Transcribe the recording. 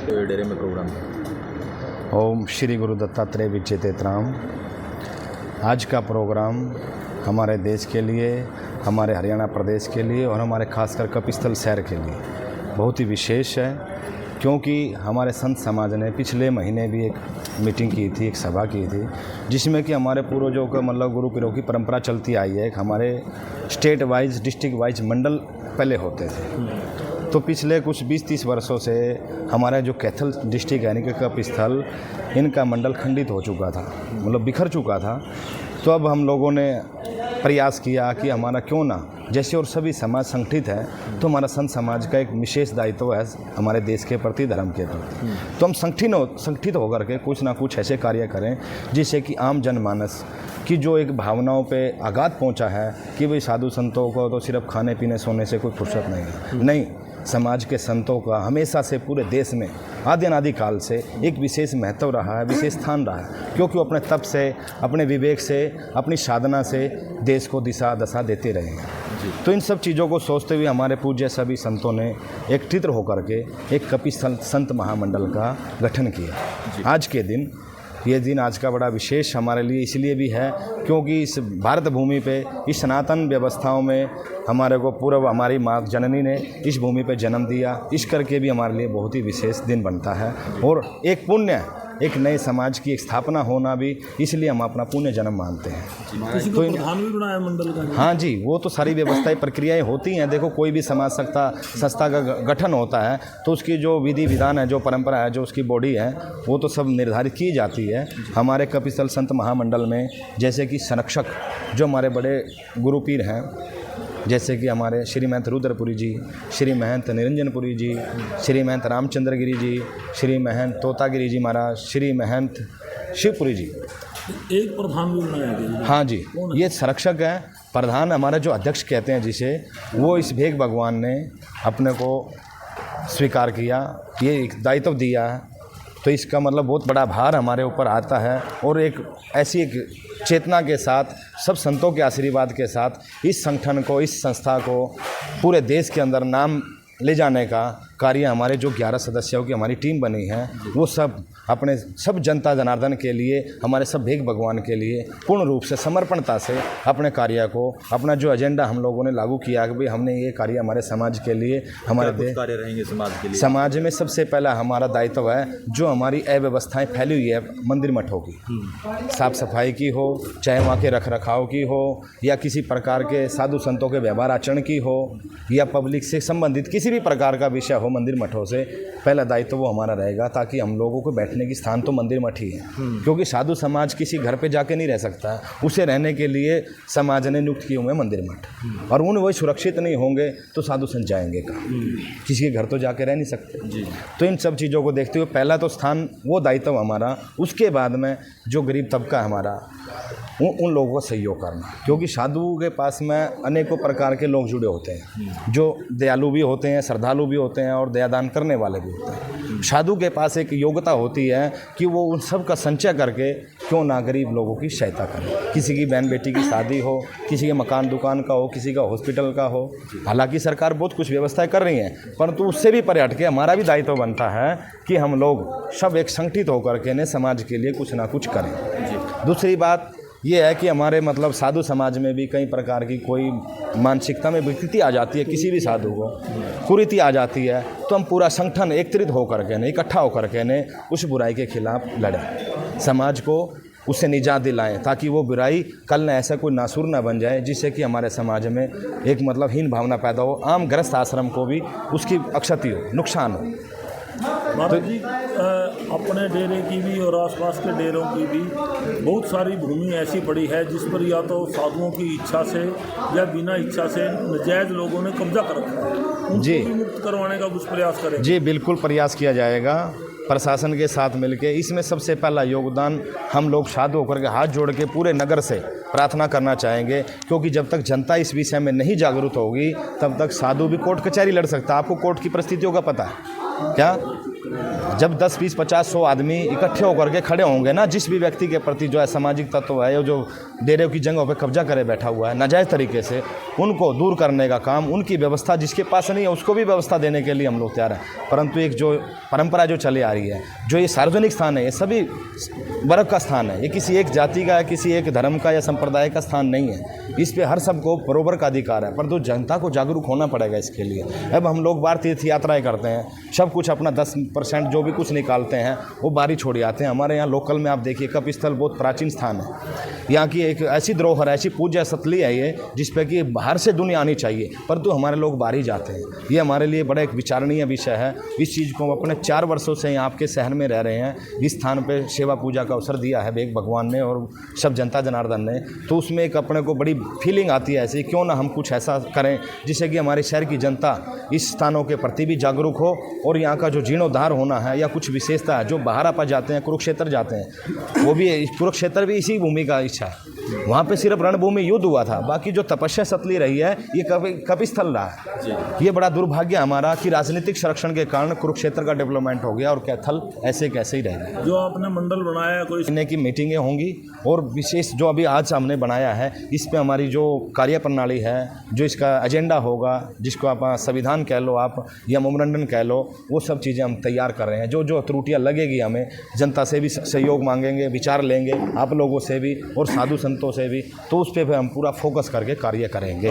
डेरे में प्रोग्राम था। ओम श्री गुरु दत्तात्रेय विचितेत्राम। आज का प्रोग्राम हमारे देश के लिए, हमारे हरियाणा प्रदेश के लिए और हमारे खासकर कपिस्थल शहर के लिए बहुत ही विशेष है, क्योंकि हमारे संत समाज ने पिछले महीने भी एक मीटिंग की थी, एक सभा की थी, जिसमें कि हमारे पूर्वजों का मतलब गुरु पीरों की परंपरा चलती आई है। हमारे स्टेट वाइज, डिस्ट्रिक्ट वाइज मंडल पहले होते थे। तो पिछले कुछ 20-30 वर्षों से हमारा जो कैथल डिस्ट्रिक्ट यानी कि कपिस्थल, इनका मंडल खंडित हो चुका था, मतलब बिखर चुका था। तो अब हम लोगों ने प्रयास किया कि हमारा क्यों ना, जैसे और सभी समाज संगठित है, तो हमारा संत समाज का एक विशेष दायित्व है हमारे देश के प्रति, धर्म के प्रति। तो हम संगठित होकर के कुछ ना कुछ ऐसे कार्य करें जिससे कि आम जनमानस की जो एक भावनाओं पे आघात पहुंचा है कि भाई साधु संतों को तो सिर्फ खाने पीने सोने से कोई फुर्सत नहीं है। नहीं, समाज के संतों का हमेशा से पूरे देश में आदि अनादि काल से एक विशेष महत्व रहा है, विशेष स्थान रहा है, क्योंकि वो अपने तप से, अपने विवेक से, अपनी साधना से देश को दिशा दशा देते रहे हैं। तो इन सब चीज़ों को सोचते हुए हमारे पूज्य सभी संतों ने एकत्रित होकर के एक कपिस्थल संत महामंडल का गठन किया। आज के दिन, ये दिन आज का बड़ा विशेष हमारे लिए इसलिए भी है क्योंकि इस भारत भूमि पे, इस सनातन व्यवस्थाओं में हमारे को पूर्व हमारी माँ जननी ने इस भूमि पे जन्म दिया, इस करके भी हमारे लिए बहुत ही विशेष दिन बनता है और एक पुण्य, एक नए समाज की एक स्थापना होना भी, इसलिए हम अपना पुण्य जन्म मानते हैं। किसी को प्रधान भी बनाया मंडल का? हाँ जी, वो तो सारी व्यवस्थाएं प्रक्रियाएं होती हैं। देखो, कोई भी समाज संस्था का गठन होता है तो उसकी जो विधि विधान है, जो परंपरा है, जो उसकी बॉडी है, वो तो सब निर्धारित की जाती है। हमारे कपिस्थल संत महामंडल में जैसे कि संरक्षक जो हमारे बड़े गुरु पीर हैं, जैसे कि हमारे श्री महंत रुद्रपुरी जी, श्री महंत निरंजनपुरी जी, श्री महंत रामचंद्रगिरी जी, श्री महंत तोतागिरी जी महाराज, श्री महंत शिवपुरी जी। एक प्रधान भी बनाया गया? हाँ जी, ये संरक्षक है। प्रधान हमारा जो अध्यक्ष कहते हैं जिसे, वो इस भेग भगवान ने अपने को स्वीकार किया, ये एक दायित्व दिया है। तो इसका मतलब बहुत बड़ा भार हमारे ऊपर आता है और एक ऐसी एक चेतना के साथ, सब संतों के आशीर्वाद के साथ इस संगठन को, इस संस्था को पूरे देश के अंदर नाम ले जाने का कार्य हमारे जो 11 सदस्यों की हमारी टीम बनी है, वो सब अपने सब जनता जनार्दन के लिए, हमारे सब भेग भगवान के लिए पूर्ण रूप से समर्पणता से अपने कार्य को, अपना जो एजेंडा हम लोगों ने लागू किया कि भाई हमने ये कार्य हमारे समाज के लिए, हमारे देश कार्य रहेंगे समाज के लिए। समाज में सबसे पहला हमारा दायित्व है, जो हमारी अव्यवस्थाएं फैली हुई है मंदिर मठों की, साफ सफाई की हो, चाहे वहाँ के रख रखाव की हो, या किसी प्रकार के साधु संतों के व्यवहार आचरण की हो, या पब्लिक से संबंधित किसी भी प्रकार का विषय हो मंदिर मठों से, पहला दायित्व वो हमारा रहेगा, ताकि हम लोगों को बैठने की स्थान तो मंदिर मठ ही है। क्योंकि साधु समाज किसी घर पे जाके नहीं रह सकता, उसे रहने के लिए समाज ने नियुक्त किए हुए मंदिर मठ, और उन वही सुरक्षित नहीं होंगे तो साधु संत जाएंगे कहाँ? किसी के घर तो जाके रह नहीं सकते। तो इन सब चीज़ों को देखते हुए पहला तो स्थान, वो दायित्व हमारा। उसके बाद में जो गरीब तबका हमारा, उन लोगों का सहयोग करना, क्योंकि साधु के पास में अनेकों प्रकार के लोग जुड़े होते हैं, जो दयालु भी होते हैं, श्रद्धालु भी होते हैं और दयादान करने वाले भी होते हैं। साधु के पास एक योग्यता होती है कि वो उन सब का संचय करके क्यों ना गरीब लोगों की सहायता करें। किसी की बहन बेटी की शादी हो, किसी के मकान दुकान का हो, किसी का हॉस्पिटल का हो। हालांकि सरकार बहुत कुछ व्यवस्थाएं कर रही हैं, परंतु उससे भी परे हट के हमारा भी दायित्व बनता है कि हम लोग सब एक संगठित होकर के ने समाज के लिए कुछ ना कुछ करें। दूसरी बात ये है कि हमारे मतलब साधु समाज में भी कई प्रकार की कोई मानसिकता में विकृति आ जाती है, किसी भी साधु को कुरीति आ जाती है, तो हम पूरा संगठन एकत्रित होकर के ने, इकट्ठा होकर के ने उस बुराई के खिलाफ लड़ें, समाज को उससे निजात दिलाएं, ताकि वो बुराई कल न ऐसा कोई नासुर न बन जाए, जिससे कि हमारे समाज में एक मतलब हीन भावना पैदा हो, आम गृहस्थ आश्रम को भी उसकी अक्षति हो, नुकसान हो। महाराज जी, अपने डेरे की भी और आसपास के डेरों की भी बहुत सारी भूमि ऐसी पड़ी है जिस पर या तो साधुओं की इच्छा से या बिना इच्छा से नाजायज लोगों ने कब्जा कर रखा है, उनको जी भी मुक्त करवाने का कुछ प्रयास करें? जी बिल्कुल, प्रयास किया जाएगा प्रशासन के साथ मिलकर। इसमें सबसे पहला योगदान हम लोग साधु होकर के हाथ जोड़ के पूरे नगर से प्रार्थना करना चाहेंगे, क्योंकि जब तक जनता इस विषय में नहीं जागरूक होगी तब तक साधु भी कोर्ट कचहरी लड़ सकता है। आपको कोर्ट की परिस्थितियों का पता है क्या? जब 10, 20, 50, 100 आदमी इकट्ठे होकर के खड़े होंगे ना, जिस भी व्यक्ति के प्रति जो है सामाजिक तत्व है, जो डेरे की जगहों पे कब्जा करे बैठा हुआ है नाजायज़ तरीके से, उनको दूर करने का काम, उनकी व्यवस्था जिसके पास नहीं है उसको भी व्यवस्था देने के लिए हम लोग तैयार हैं। परंतु एक जो परंपरा जो चली आ रही है, जो ये सार्वजनिक स्थान है, ये सभी वर्ग का स्थान है, ये किसी एक जाति का, किसी एक धर्म का या संप्रदाय का स्थान नहीं है। इस पे हर सबको बराबर का अधिकार है, परंतु जनता को जागरूक होना पड़ेगा इसके लिए। अब हम लोग बाहर तीर्थ यात्राएं करते हैं, सब कुछ अपना 10% जो भी कुछ निकालते हैं वो बाहरी छोड़ आते हैं। हमारे यहाँ लोकल में आप देखिए कप स्थल बहुत प्राचीन स्थान है, यहाँ की एक ऐसी धरोहर, ऐसी पूज्य स्थली है ये, जिस पे कि बाहर से दुनिया आनी चाहिए, परंतु हमारे लोग बाहर ही जाते हैं। ये हमारे लिए बड़ा एक विचारणीय विषय है। इस चीज़ को अपने 4 वर्षों से यहाँ आपके शहर में रह रहे हैं, इस स्थान पर सेवा पूजा का अवसर दिया है एक भगवान ने और सब जनता जनार्दन ने, तो उसमें एक अपने को बड़ी फीलिंग आती है ऐसी, क्यों ना हम कुछ ऐसा करें जिससे कि हमारे शहर की जनता इस स्थानों के प्रति भी जागरूक हो और यहाँ का जो जीर्णोद्धार होना है या कुछ विशेषता है, जो बाहर आप जाते हैं, कुरुक्षेत्र जाते हैं, वो भी कुरुक्षेत्र भी इसी भूमि का इच्छा है। वहाँ पे सिर्फ रणभूमि युद्ध हुआ था, बाकी जो तपस्या सतली रही है ये कपिस्थल रहा है। ये बड़ा दुर्भाग्य हमारा कि राजनीतिक संरक्षण के कारण कुरुक्षेत्र का डेवलपमेंट हो गया और कैथल ऐसे कैसे ही रहेगा। जो आपने मंडल बनाया है, कोई महीने की मीटिंगें होंगी और विशेष जो अभी आज हमने बनाया है, इस पे हमारी जो कार्य प्रणाली है, जो इसका एजेंडा होगा, जिसको आप संविधान कह लो आप या मेमोरेंडम कह लो, वो सब चीज़ें हम तैयार कर रहे हैं। जो जो त्रुटियाँ लगेगी हमें, जनता से भी सहयोग मांगेंगे, विचार लेंगे, आप लोगों से भी और साधु संतों से भी, तो उस पर हम पूरा फोकस करके कार्य करेंगे।